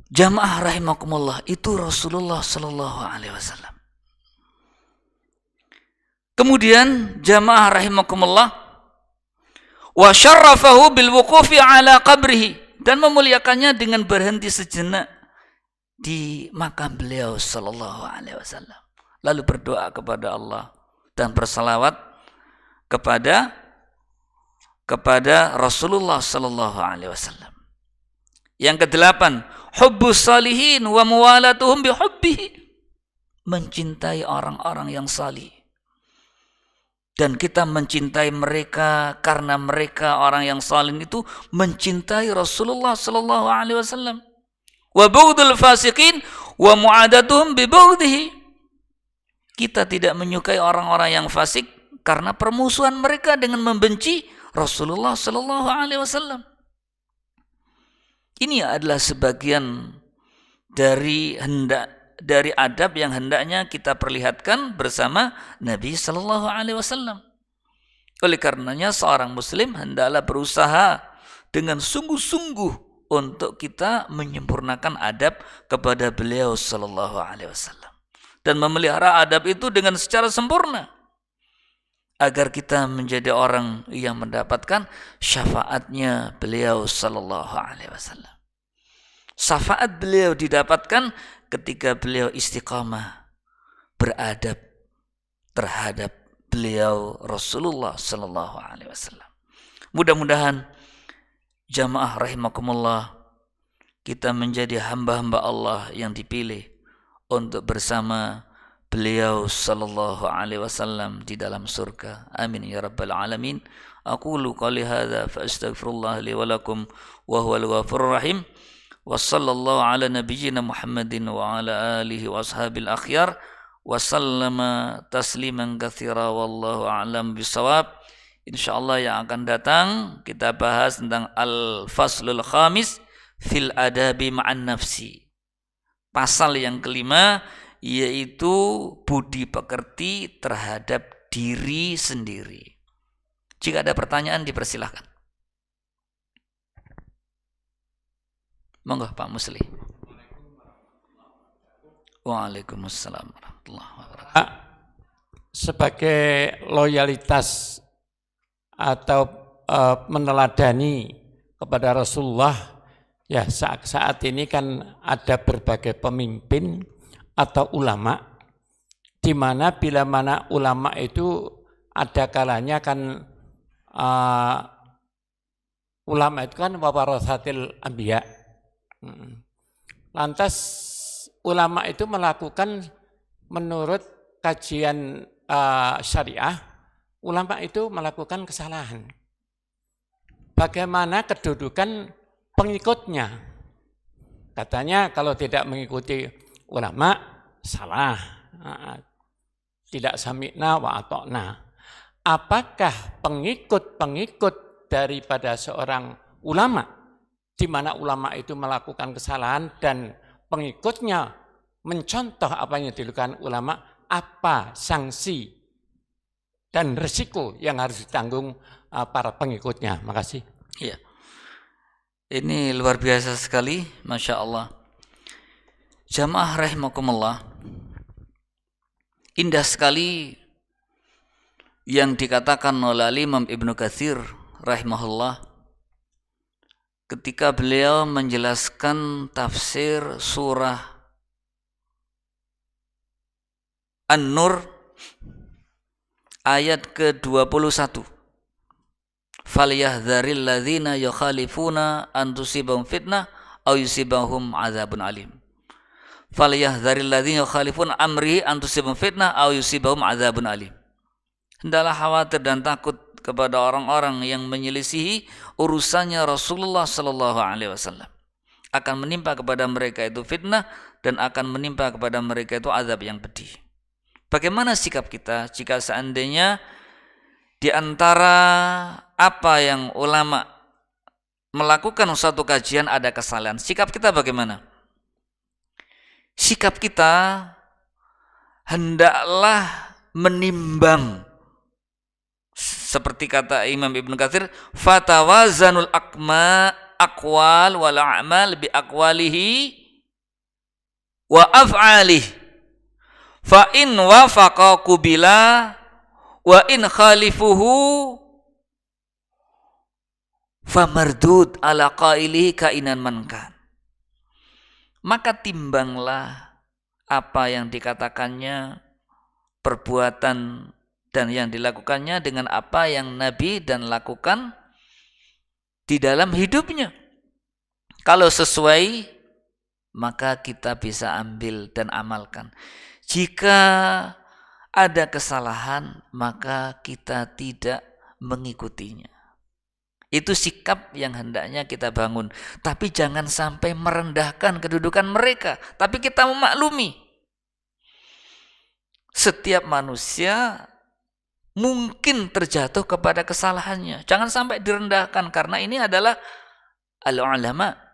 Jamaah rahimakumullah, itu Rasulullah Sallallahu Alaihi Wasallam. Kemudian jamaah rahimakumullah, wa syarrafahu bil wuqufi ala qabrihi, dan memuliakannya dengan berhenti sejenak di makam beliau Sallallahu Alaihi Wasallam. Lalu berdoa kepada Allah dan bersalawat kepada Rasulullah Sallallahu Alaihi Wasallam. Yang kedelapan, hubbus salihin wa muwalatuhum bihubbihi, mencintai orang-orang yang salih. Dan kita mencintai mereka karena mereka orang yang salih itu mencintai Rasulullah Sallallahu Alaihi Wasallam. Wa bughdul fasiqin wa mu'adatuhum bi bughdihi. Kita tidak menyukai orang-orang yang fasik karena permusuhan mereka dengan membenci Rasulullah Sallallahu Alaihi Wasallam. Ini adalah sebagian dari adab yang hendaknya kita perlihatkan bersama Nabi Sallallahu Alaihi Wasallam. Oleh karenanya seorang Muslim hendaklah berusaha dengan sungguh-sungguh untuk kita menyempurnakan adab kepada beliau Sallallahu Alaihi Wasallam dan memelihara adab itu dengan secara sempurna agar kita menjadi orang yang mendapatkan syafaatnya beliau Sallallahu Alaihi Wasallam. Syafaat beliau didapatkan ketika beliau istiqamah beradab terhadap beliau Rasulullah Sallallahu Alaihi Wasallam. Mudah-mudahan jamaah rahimakumullah, kita menjadi hamba-hamba Allah yang dipilih untuk bersama beliau Sallallahu Alaihi Wasallam di dalam surga. Amin ya rabbal alamin. Aqulu qali hadza fa astaghfirullah li wa lakum wa huwal ghafurur rahim. Wa sallallahu ala nabiyyina Muhammadin wa ala alihi wa ashabil akhyar wa sallama tasliman katsira wallahu a'lam bisawab. Insyaallah yang akan datang kita bahas tentang al-faslul khamis fil adabi ma'an nafsi. Pasal yang kelima, yaitu budi pekerti terhadap diri sendiri. Jika ada pertanyaan dipersilahkan. Monggo Pak Musli. Waalaikumsalam warahmatullahi wabarakatuh. Sebagai loyalitas atau meneladani kepada Rasulullah, ya saat ini kan ada berbagai pemimpin atau ulama, di mana bila mana ulama itu ada kalanya kan ulama itu kan warasatil anbiya. Lantas ulama itu melakukan menurut kajian syariah, ulama itu melakukan kesalahan. Bagaimana kedudukan pengikutnya? Katanya kalau tidak mengikuti ulama salah, tidak sami'na wa ata'na. Apakah pengikut-pengikut daripada seorang ulama, di mana ulama itu melakukan kesalahan dan pengikutnya mencontoh apa yang dilakukan ulama, apa sanksi dan resiko yang harus ditanggung para pengikutnya. Makasih. Ya. Ini luar biasa sekali, Masya Allah. Jamaah rahimakumullah. Indah sekali yang dikatakan oleh Imam Ibnu Katsir rahimahullah ketika beliau menjelaskan tafsir surah An-Nur ayat ke-21. Falyahdharil ladzina yukhalifuna an tusibahum fitnah aw yusibahum adzabun alim. Falyahdharil ladzina yukhalifuna amrihi an tusibahum fitnah aw yusibahum adzabun alim. Hendaklah khawatir dan takut kepada orang-orang yang menyelisihi urusannya Rasulullah sallallahu alaihi wasallam. Akan menimpa kepada mereka itu fitnah dan akan menimpa kepada mereka itu azab yang pedih. Bagaimana sikap kita jika seandainya di antara apa yang ulama melakukan suatu kajian ada kesalahan? Sikap kita bagaimana? Sikap kita hendaklah menimbang. Seperti kata Imam Ibnu Katsir, fatawazanul aqwal wal a'mal bi aqwalihi wa af'alihi. Fa in wafaqa qubila wa in khalifuhu famardud ala qailihi kainan mankan. Maka timbanglah apa yang dikatakannya, perbuatan dan yang dilakukannya dengan apa yang Nabi dan lakukan di dalam hidupnya. Kalau sesuai, maka kita bisa ambil dan amalkan. Jika ada kesalahan, maka kita tidak mengikutinya. Itu sikap yang hendaknya kita bangun. Tapi jangan sampai merendahkan kedudukan mereka. Tapi kita memaklumi. Setiap manusia mungkin terjatuh kepada kesalahannya. Jangan sampai direndahkan karena ini adalah al-ulama.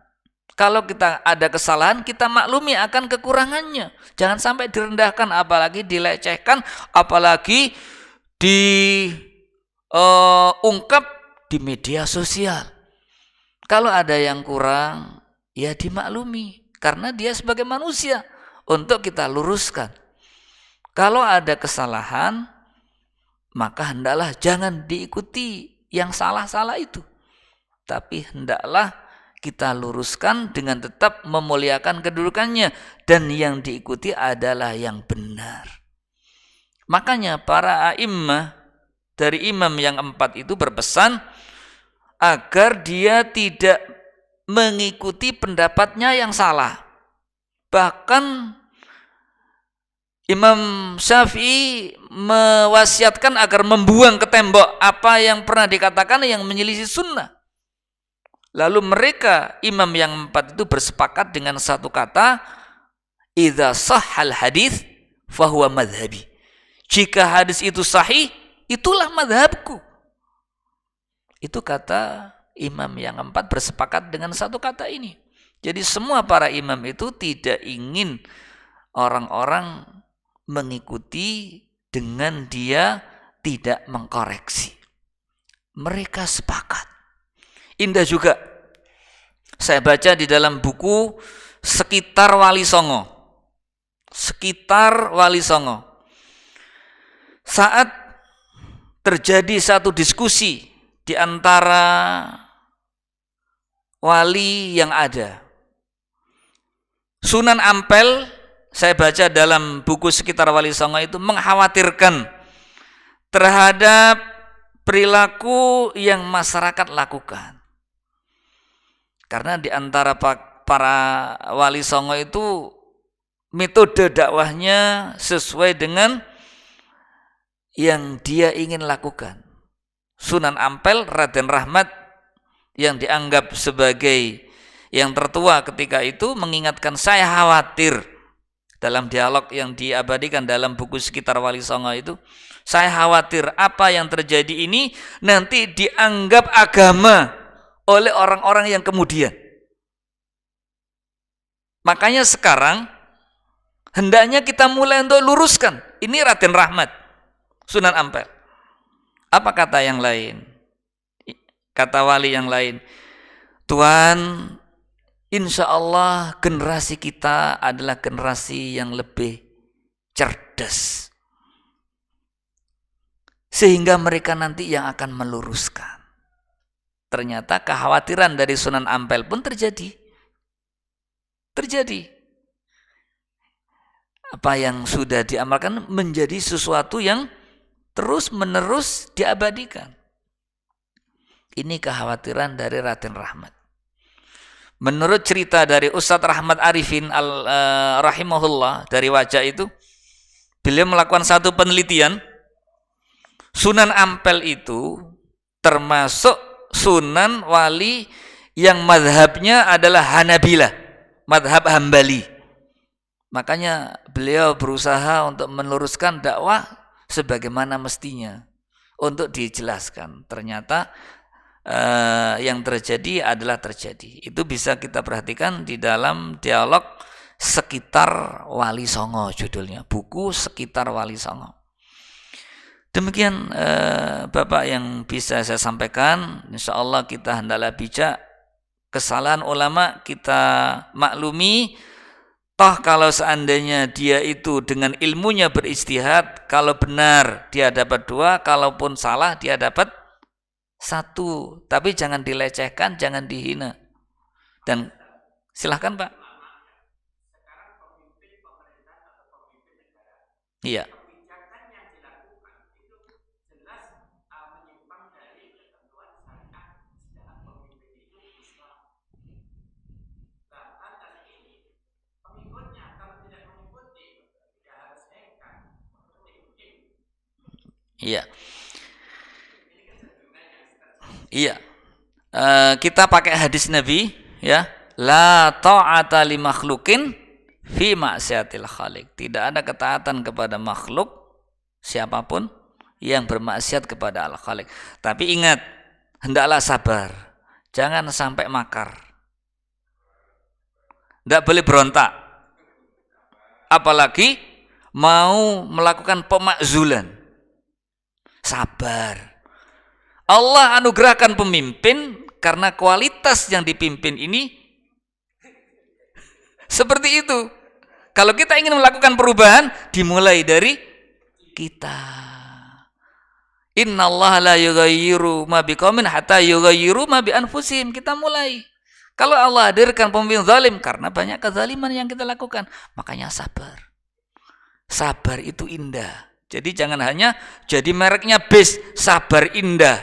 Kalau kita ada kesalahan, kita maklumi akan kekurangannya. Jangan sampai direndahkan, apalagi dilecehkan, apalagi diungkap di media sosial. Kalau ada yang kurang, ya dimaklumi. Karena dia sebagai manusia, untuk kita luruskan. Kalau ada kesalahan, maka hendaklah jangan diikuti yang salah-salah itu. Tapi hendaklah kita luruskan dengan tetap memuliakan kedudukannya. Dan yang diikuti adalah yang benar. Makanya para a'immah dari imam yang 4 itu berpesan agar dia tidak mengikuti pendapatnya yang salah. Bahkan Imam Syafi'i mewasiatkan agar membuang ke tembok apa yang pernah dikatakan yang menyelisih sunnah. Lalu mereka, imam yang 4 itu bersepakat dengan satu kata, idza sahhal hadits fahuwa madhhabi. Jika hadis itu sahih, itulah madhabku. Itu kata imam yang 4 bersepakat dengan satu kata ini. Jadi semua para imam itu tidak ingin orang-orang mengikuti dengan dia tidak mengkoreksi. Mereka sepakat. Indah juga saya baca di dalam buku Sekitar Wali Songo. Sekitar Wali Songo. Saat terjadi satu diskusi di antara wali yang ada. Sunan Ampel, saya baca dalam buku Sekitar Wali Songo itu mengkhawatirkan terhadap perilaku yang masyarakat lakukan. Karena di antara para wali songo itu metode dakwahnya sesuai dengan yang dia ingin lakukan. Sunan Ampel, Raden Rahmat yang dianggap sebagai yang tertua ketika itu mengingatkan, saya khawatir dalam dialog yang diabadikan dalam buku Sekitar Wali Songo itu, saya khawatir apa yang terjadi ini nanti dianggap agama oleh orang-orang yang kemudian. Makanya sekarang hendaknya kita mulai untuk luruskan. Ini Raden Rahmat, Sunan Ampel. Apa kata yang lain? Kata wali yang lain, Tuhan, insya Allah generasi kita adalah generasi yang lebih cerdas. Sehingga mereka nanti yang akan meluruskan. Ternyata kekhawatiran dari Sunan Ampel pun terjadi. Terjadi. Apa yang sudah diamalkan menjadi sesuatu yang terus-menerus diabadikan. Ini kekhawatiran dari Raden Rahmat. Menurut cerita dari Ustadz Rahmat Arifin rahimahullah dari Wajah itu, beliau melakukan satu penelitian. Sunan Ampel itu termasuk sunan wali yang madhabnya adalah Hanabilah, madhab Hambali. Makanya beliau berusaha untuk meluruskan dakwah sebagaimana mestinya untuk dijelaskan. Ternyata yang terjadi adalah terjadi. Itu bisa kita perhatikan di dalam dialog Sekitar Wali Songo judulnya, buku Sekitar Wali Songo. Demikian Bapak yang bisa saya sampaikan. Insya Allah kita hendaklah bijak. Kesalahan ulama kita maklumi. Toh kalau seandainya dia itu dengan ilmunya beristihad, kalau benar dia dapat 2, kalaupun salah dia dapat 1. Tapi jangan dilecehkan, jangan dihina. Dan silahkan Pak. Iya. Iya. Iya. Kita pakai hadis Nabi ya. La ta'ata li makhlukin fi maksiatil khaliq. Tidak ada ketaatan kepada makhluk siapapun yang bermaksiat kepada Al-Khaliq. Tapi ingat, hendaklah sabar. Jangan sampai makar. Tidak boleh berontak. Apalagi mau melakukan pemakzulan. Sabar. Allah anugerahkan pemimpin karena kualitas yang dipimpin ini seperti itu. Kalau kita ingin melakukan perubahan, dimulai dari kita. Innallaha la yughayyiru ma biqaumin hatta yughayyiru ma bi anfusihim. Kita mulai. Kalau Allah hadirkan pemimpin zalim karena banyak kezaliman yang kita lakukan, makanya sabar. Sabar itu indah. Jadi jangan hanya jadi mereknya bis, sabar indah.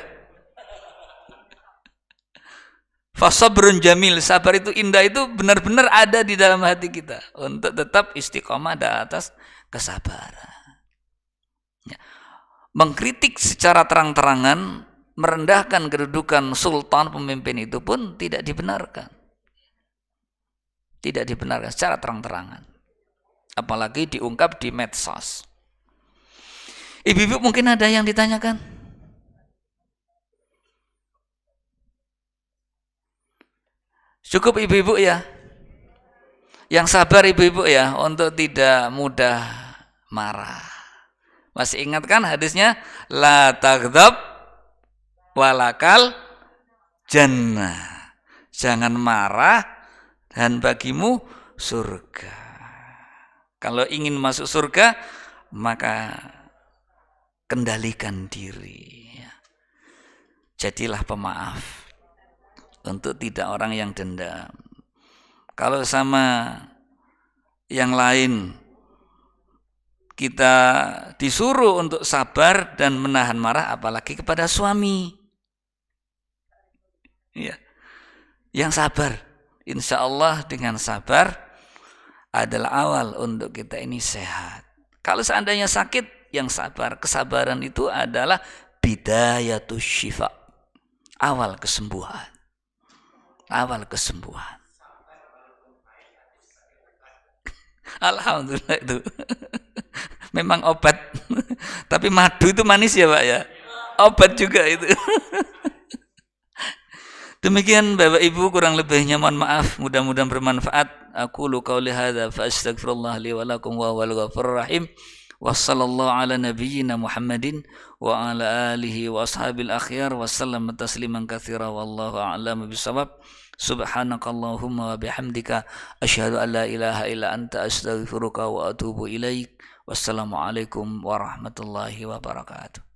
Fasabrun jamil, sabar itu indah, itu benar-benar ada di dalam hati kita untuk tetap istiqomah di atas kesabaran. Ya. Mengkritik secara terang-terangan, merendahkan kedudukan sultan pemimpin itu pun tidak dibenarkan. Tidak dibenarkan secara terang-terangan. Apalagi diungkap di medsos. Ibu-ibu mungkin ada yang ditanyakan? Cukup ibu-ibu ya. Yang sabar ibu-ibu ya, untuk tidak mudah marah. Masih ingat kan hadisnya? La taghdab walakal jannah. Jangan marah dan bagimu surga. Kalau ingin masuk surga, maka kendalikan diri. Jadilah pemaaf untuk tidak orang yang dendam. Kalau sama yang lain kita disuruh untuk sabar dan menahan marah, apalagi kepada suami. Ya. Yang sabar, insya Allah dengan sabar adalah awal untuk kita ini sehat. Kalau seandainya sakit, yang sabar, kesabaran itu adalah bidayatus syifa, awal kesembuhan. Awal kesembuhan. Alhamdulillah itu. Memang obat. Tapi madu itu manis ya Pak ya. Obat juga itu. Demikian Bapak Ibu, kurang lebihnya mohon maaf, mudah-mudahan bermanfaat. Aqulu qauli hadza fa astaghfirullah li wa lakum wa huwal ghafurur rahim. Wassallallahu ala nabiyyina Muhammadin wa ala alihi wa ashabil akhyar wa sallama tasliman katsira wallahu a'lamu bissawab. Subhanakallahumma wa bihamdika asyhadu an la ilaha illa anta astaghfiruka wa atubu ilaik. Wassalamualaikum warahmatullahi wabarakatuh.